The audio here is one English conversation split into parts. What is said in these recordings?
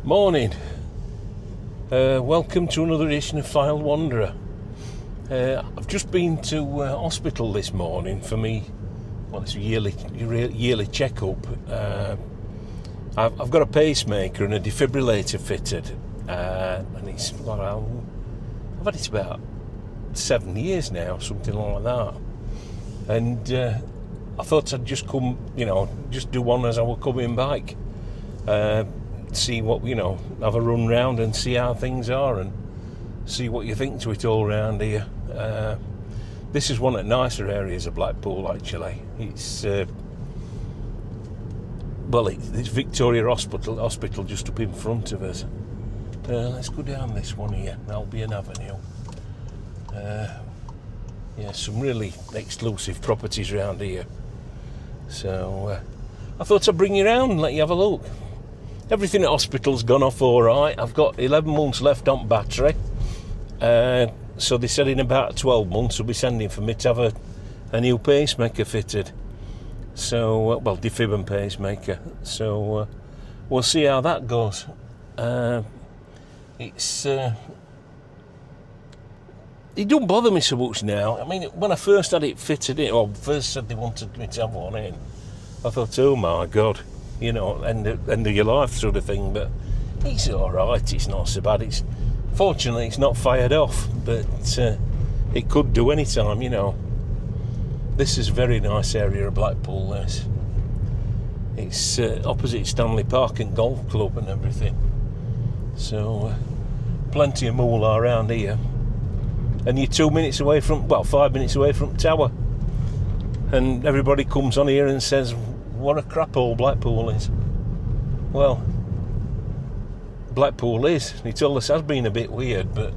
Morning. Welcome to another edition of File Wanderer. I've just been to hospital this morning for me. Well, it's a yearly checkup. I've got a pacemaker and a defibrillator fitted, and it's I've had it about 7 years now, something like that. And I thought I'd just come, just do one as I was coming back. See what, have a run round and see how things are and see what you think to it all round here. This is one of the nicer areas of Blackpool, actually. It's it's Victoria Hospital just up in front of us. Let's go down this one here, Albion Avenue. Some really exclusive properties around here. So I thought I'd bring you round and let you have a look. Everything at hospital's gone off all right. I've got 11 months left on battery. So they said in about 12 months they'll be sending for me to have a new pacemaker fitted. So, defib and pacemaker. So we'll see how that goes. It don't bother me so much now. I mean, when I first had it fitted in, or first said they wanted me to have one in, I thought, oh my God, end of your life sort of thing. But it's all right. It's not so bad. Fortunately, it's not fired off, but it could do any time. This is a very nice area of Blackpool. It's opposite Stanley Park and Golf Club and everything. So plenty of moolah around here. And you're 5 minutes away from Tower. And everybody comes on here and says, what a crap hole Blackpool is. Well, Blackpool is. It always has been a bit weird, but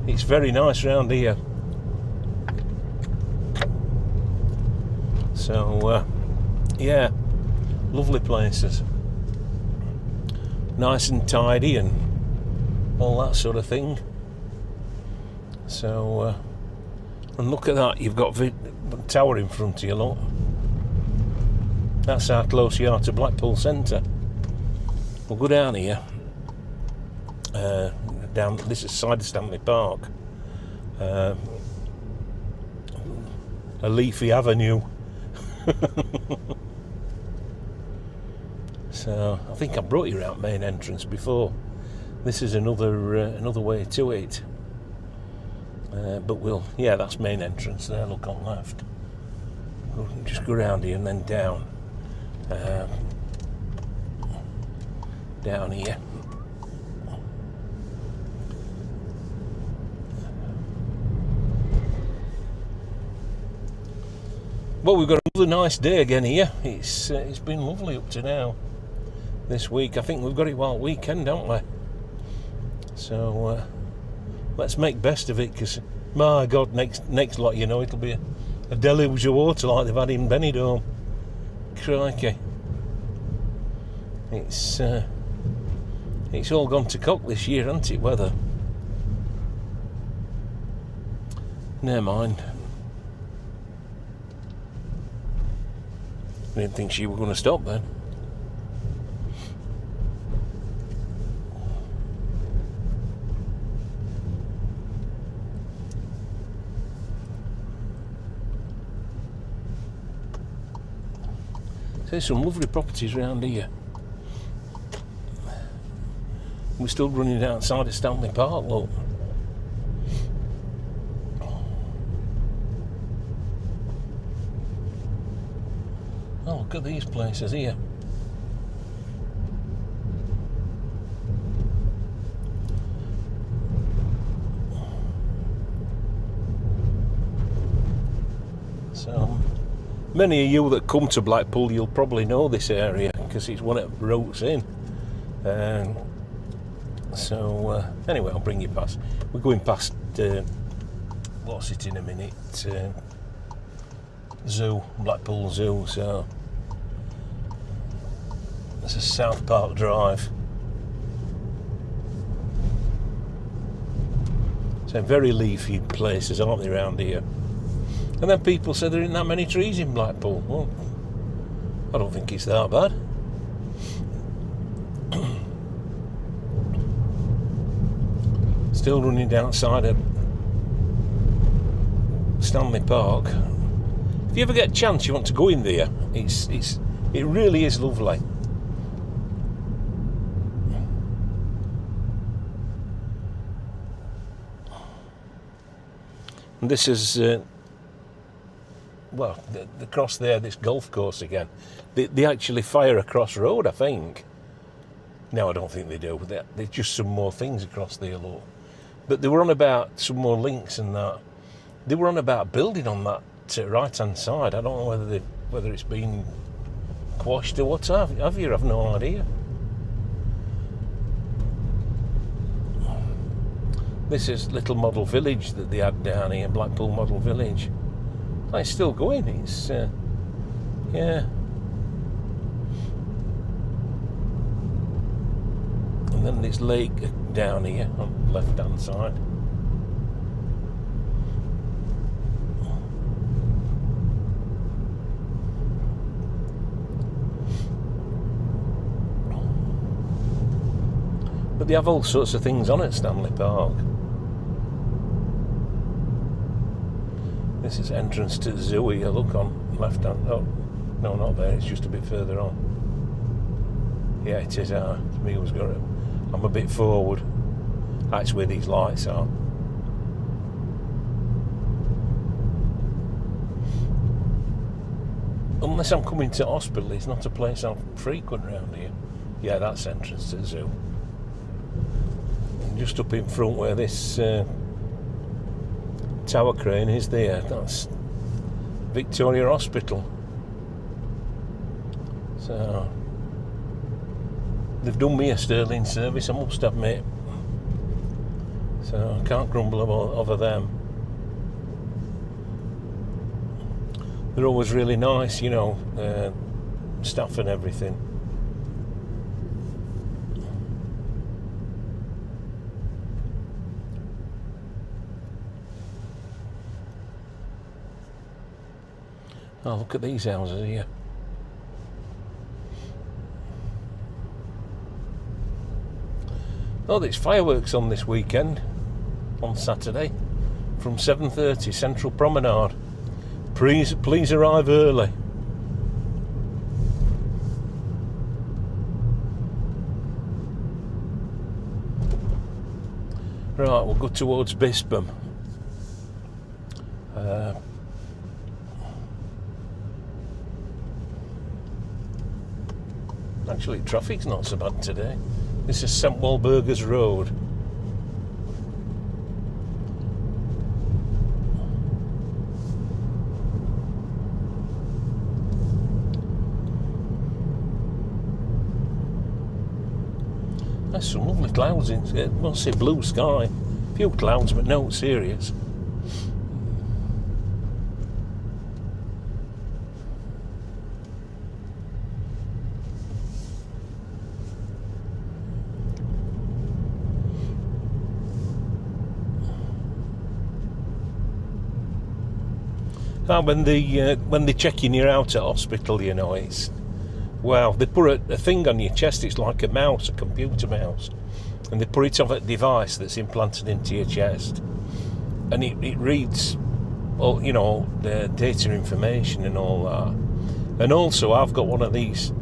it's very nice around here. So, lovely places. Nice and tidy and all that sort of thing. So, and look at that, you've got Tower in front of you, look. That's how close you are to Blackpool Centre. We'll go down here. This is side of Stanley Park. A leafy avenue. So, I think I brought you around main entrance before. This is another way to it. But that's main entrance there, look on left. We'll just go around here and then down. Down here. Well, we've got another nice day again here. It's been lovely up to now. This week, I think we've got it all weekend, haven't we? So let's make best of it, because my God, next lot, it'll be a deluge of water like they've had in Benidorm. Crikey. It's all gone to cock this year, hasn't it, weather? Never mind. I didn't think she were going to stop then. There's some lovely properties around here. We're still running outside of Stanley Park, look. Oh, look at these places here. So, many of you that come to Blackpool, you'll probably know this area because it's one of the routes in. Anyway, I'll bring you past. We're going past, what's it in a minute? Zoo, Blackpool Zoo. So this is South Park Drive. So very leafy places, aren't they, around here? And then people say there isn't that many trees in Blackpool. Well, I don't think it's that bad. Still running outside at Stanley Park. If you ever get a chance, you want to go in there. It really is lovely. And this is well, across there, this golf course again. They actually fire across road, I think. No, I don't think they do. There's just some more things across there, look. But they were on about some more links and that. They were on about building on that right-hand side. I don't know whether it's been quashed or what have you. I've no idea. This is little model village that they had down here, Blackpool Model Village. It's still going. It's yeah. And then this lake down here on the left-hand side. But they have all sorts of things on at Stanley Park. This is entrance to the zoo here, look on left hand. Oh, no, not there, it's just a bit further on. Yeah, it is. I'm a bit forward. That's where these lights are. Unless I'm coming to hospital, it's not a place I frequent around here. Yeah, that's entrance to the zoo. And just up in front where this tower crane is there, that's Victoria Hospital. So they've done me a sterling service, I must admit. So I can't grumble over them. They're always really nice, you know, staff and everything. Oh, look at these houses here. Oh, there's fireworks on this weekend, on Saturday, from 7:30, Central Promenade. Please arrive early. Right, we'll go towards Bispham. Actually, traffic's not so bad today. This is Bergers Road. There's some lovely clouds in it. Must say blue sky. A few clouds, but no serious. When they checking you out at hospital, you know, it's, well, they put a thing on your chest. It's like a mouse, a computer mouse, and they put it on a device that's implanted into your chest, and it reads all, you know, the data information and all that. And also, I've got one of these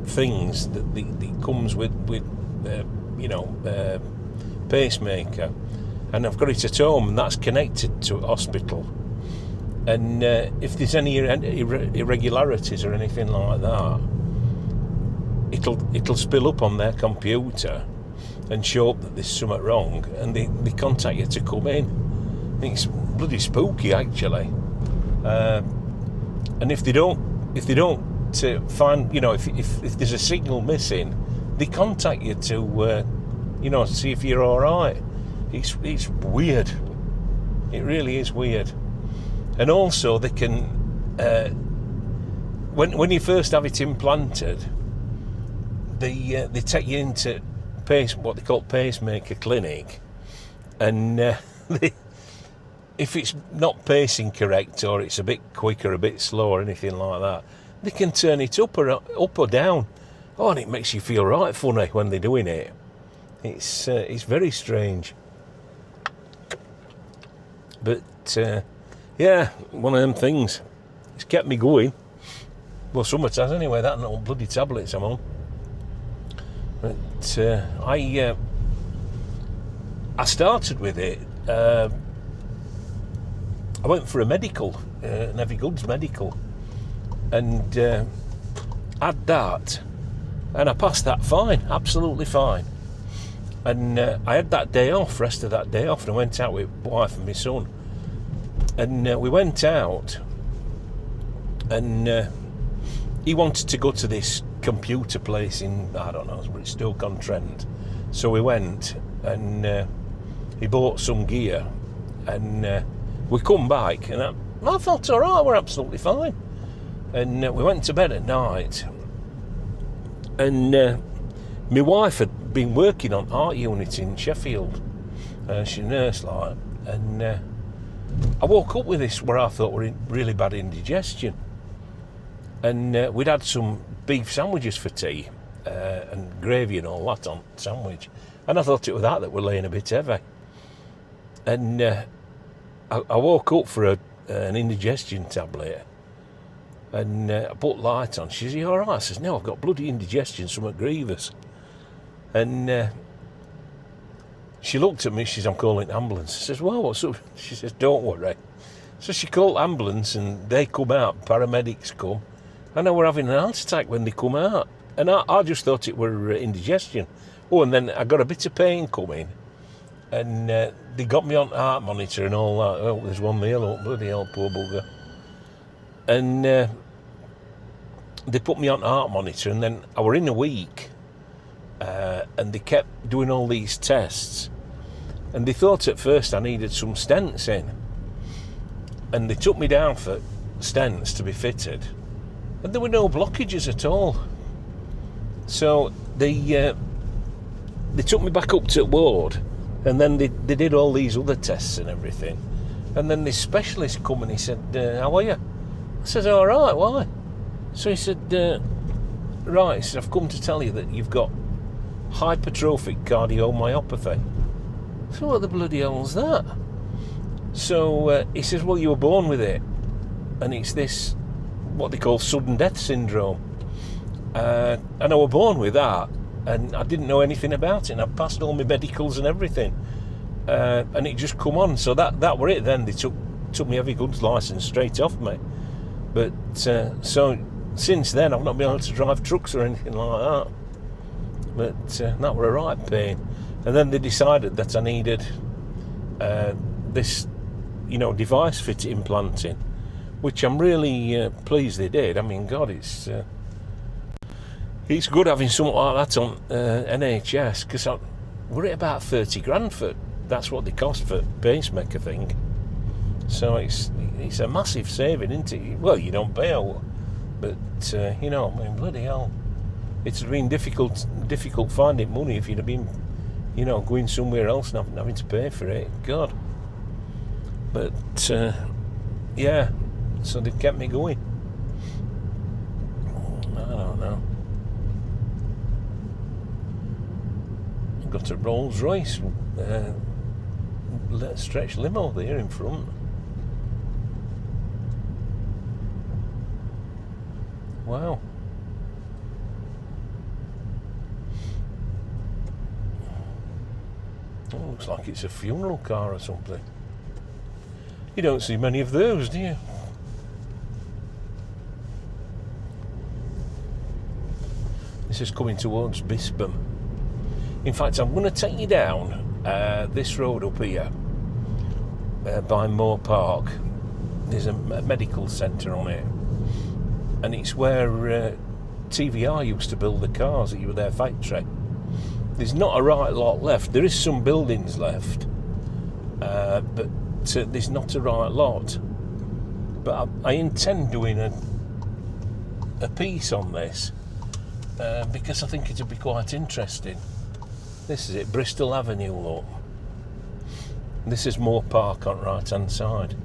things that comes with you know, pacemaker, and I've got it at home, and that's connected to a hospital. And if there's any irregularities or anything like that, it'll spill up on their computer and show up that there's something wrong, and they contact you to come in. It's bloody spooky, actually. And if they don't find, you know, if there's a signal missing, they contact you to you know, see if you're all right. It's weird. It really is weird. And also, they can, when you first have it implanted, they take you into what they call pacemaker clinic, and if it's not pacing correct, or it's a bit quick or a bit slow or anything like that, they can turn it up or down. Oh, and it makes you feel right funny when they're doing it. It's very strange. But yeah, one of them things. It's kept me going. Well, some it has anyway. That and all bloody tablets I'm on. But I started with it. I went for a medical, an heavy goods medical, and had that, and I passed that fine, absolutely fine. And I had that day off, rest of that day off, and I went out with my wife and my son. And we went out, and he wanted to go to this computer place in, I don't know, but it's Stoke-on-Trent. So we went, and he bought some gear, and we come back, and I felt all right, we're absolutely fine. And we went to bed at night, and my wife had been working on art unit in Sheffield. She's a nurse, like, and I woke up with this where I thought were in really bad indigestion. And we'd had some beef sandwiches for tea, and gravy and all that on sandwich. And I thought it was that were laying a bit heavy. And I woke up for an indigestion tablet, and I put light on. She says, "You all right?" I says, "No, I've got bloody indigestion, something grievous." And she looked at me, she says, "I'm calling ambulance." I says, "Well, what's up?" She says, "Don't worry." So she called ambulance, and they come out, paramedics come, and I were having an heart attack when they come out. And I just thought it were indigestion. Oh, and then I got a bit of pain coming, and they got me on heart monitor and all that. Oh, there's one there, look, bloody hell, poor bugger. And they put me on heart monitor, and then I were in a week, and they kept doing all these tests, and they thought at first I needed some stents in, and they took me down for stents to be fitted, and there were no blockages at all. So they took me back up to ward, and then they did all these other tests and everything, and then this specialist come and he said, "How are you?" I said, "All right, why?" So he said, "Right," he said, "I've come to tell you that you've got hypertrophic cardiomyopathy." So what the bloody hell's that? So he says, "Well, you were born with it, and it's this, what they call sudden death syndrome. And I were born with that, and I didn't know anything about it, and I passed all my medicals and everything, and it just come on. So that were it then. They took my heavy goods licence straight off me. But so since then I've not been able to drive trucks or anything like that. But that were a right pain. And then they decided that I needed this, device fit implanting, which I'm really pleased they did. I mean, God, it's good having something like that on NHS, because we're at about 30 grand for, that's what they cost for pacemaker thing. So it's a massive saving, isn't it? Well, you don't pay out, but I mean, bloody hell, it's been difficult finding money if you'd have been, going somewhere else and having to pay for it. God. But yeah, so they've kept me going. I don't know. I've got a Rolls Royce stretch limo there in front. Wow. Oh, looks like it's a funeral car or something. You don't see many of those, do you? This is coming towards Bispham. In fact, I'm going to take you down this road up here by Moor Park. There's a medical centre on it, and it's where TVR used to build the cars that you were their factory. There's not a right lot left. There is some buildings left, but there's not a right lot. But I intend doing a piece on this because I think it'll be quite interesting. This is it, Bristol Avenue, look. This is Moor Park on the right hand side.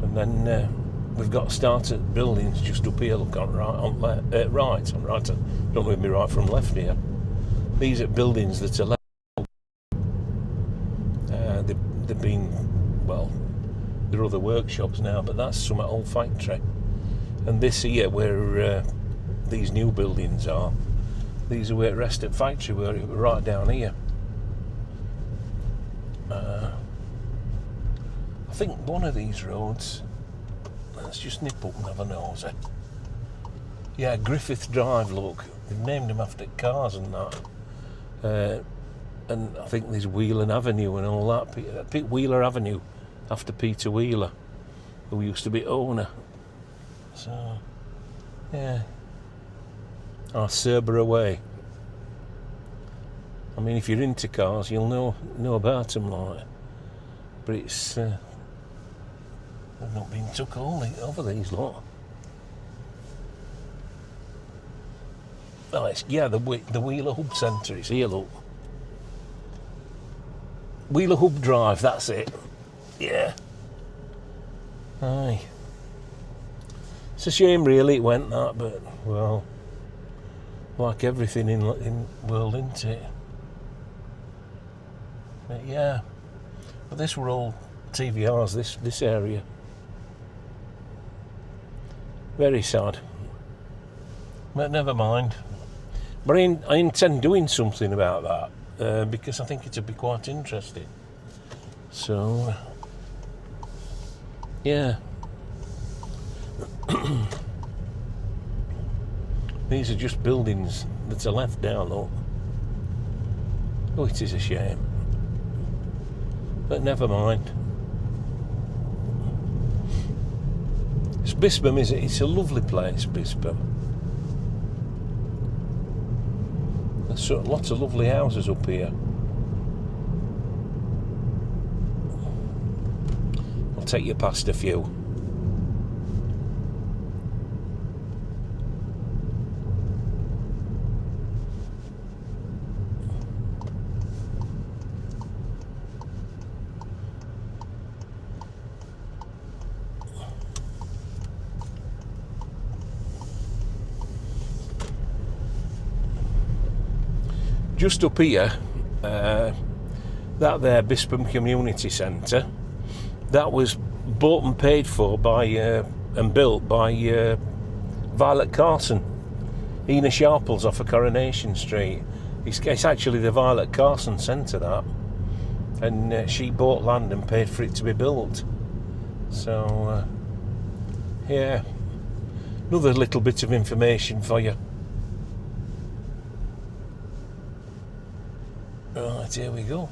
And then we've got started buildings just up here. Look on right. I don't know if me right from left here. These are buildings that are left. They've been, well, there are other workshops now, but that's some old factory. And this here, where these new buildings are, these are where the rest of the factory were, right down here. I think one of these roads, let's just nip up and have a nosy. Yeah, Griffith Drive, look. They've named them after cars and that. And I think there's Wheeler Avenue and all that. Wheeler Avenue, after Peter Wheeler, who used to be owner. So, yeah. Cerber Way. I mean, if you're into cars, you'll know about them, like. But it's they've not been took over these lot. Oh, it's, yeah, the Wheeler Hub Centre. It's here, look. Wheeler Hub Drive, that's it. Yeah. Aye. It's a shame, really, it went that, but, well, like everything in world, isn't it? But, yeah. But this were all TVRs, this area. Very sad. But never mind. But I intend doing something about that. Because I think it'd be quite interesting. So, yeah. These are just buildings that are left down, though. Oh, it is a shame. But never mind. It's Bispham, is it? It's a lovely place, Bispham. There's lots of lovely houses up here. I'll take you past a few. Just up here, that there Bispham Community Centre, that was bought and paid for by and built by Violet Carson, Ina Sharples off of Coronation Street. It's actually the Violet Carson Centre, that, and she bought land and paid for it to be built. So yeah, another little bit of information for you. Right, here we go.